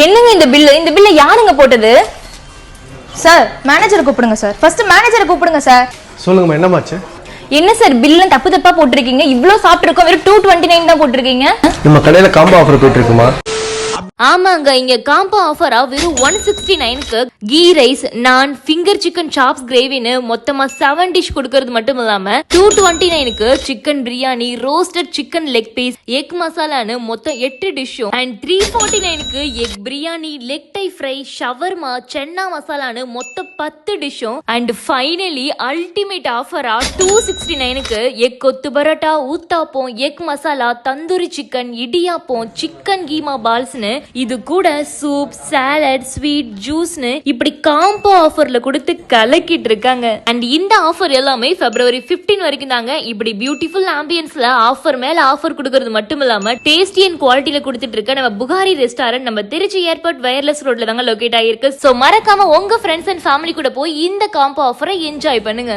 என்னங்க இந்த பில்ல யாருங்க போட்டது? சார் மேனேஜரை கூப்பிடுங்க சார். ஃபர்ஸ்ட் மேனேஜரை கூப்பிடுங்க சார். சொல்லுங்கம்மா, என்னமாச்சு? என்ன சார் பில்ல தப்பா போட்டிருக்கீங்க? இவ்ளோ சாப்பிட்டுருக்கோம், வெறும் 229 தான் போட்டிருக்கீங்க. நம்ம கடையில காம்போ ஆஃபர் போயிட்டு இருக்குமா? ஆமாங்க, இங்க காம்போ ஆஃபரா வெறும் 169க்கு ghee rice, naan, finger chicken chops கிரேவின்னு மொத்தமா 7 டிஷ் கொடுக்கறது மட்டும் இல்லாம 229க்கு chicken biryani, roasted chicken leg piece, egg மசாலான்னு மொத்தம் 8 டிஷ்ஷும் அண்ட் 349க்கு எக் பிரியாணி, லெக் டை ஃப்ரை, ஷவர்மா, சென்னா மசாலான்னு மொத்தம் 10 டிஷ்ஷும் அண்ட் ஃபைனலி அல்டிமேட் ஆஃபரா 269க்கு எக் கொத்து parotta, uttapam, egg masala, tandoori chicken, idiyappam, chicken keema பால்ஸ்னு இது கூட சூப், சாலட், ஸ்வீட், ஜூஸ்னு இப்படி காம்போ ஆஃபர்ல கொடுத்து கலக்கிட்டு இருக்காங்க. அண்ட் இந்த ஆஃபர் எல்லாமே February 15 வரைக்கும் தாங்க. இப்படி பியூட்டிஃபுல் ஆம்பியன்ஸ்ல ஆஃபர் மேல ஆஃபர் கொடுக்கறது மட்டும் இல்லாம டேஸ்டி அண்ட் குவாலிட்டியில கொடுத்துட்டு இருக்க நம்ம புகாரி ரெஸ்டாரண்ட் நம்ம திருச்சி ஏர்போர்ட் வயர்லெஸ் ரோட்ல தாங்க லொகேட் ஆகிருக்கு. சோ மறக்காம உங்க ஃப்ரெண்ட்ஸ் அண்ட் ஃபேமிலி கூட போய் இந்த காம்போ ஆஃபரை என்ஜாய் பண்ணுங்க.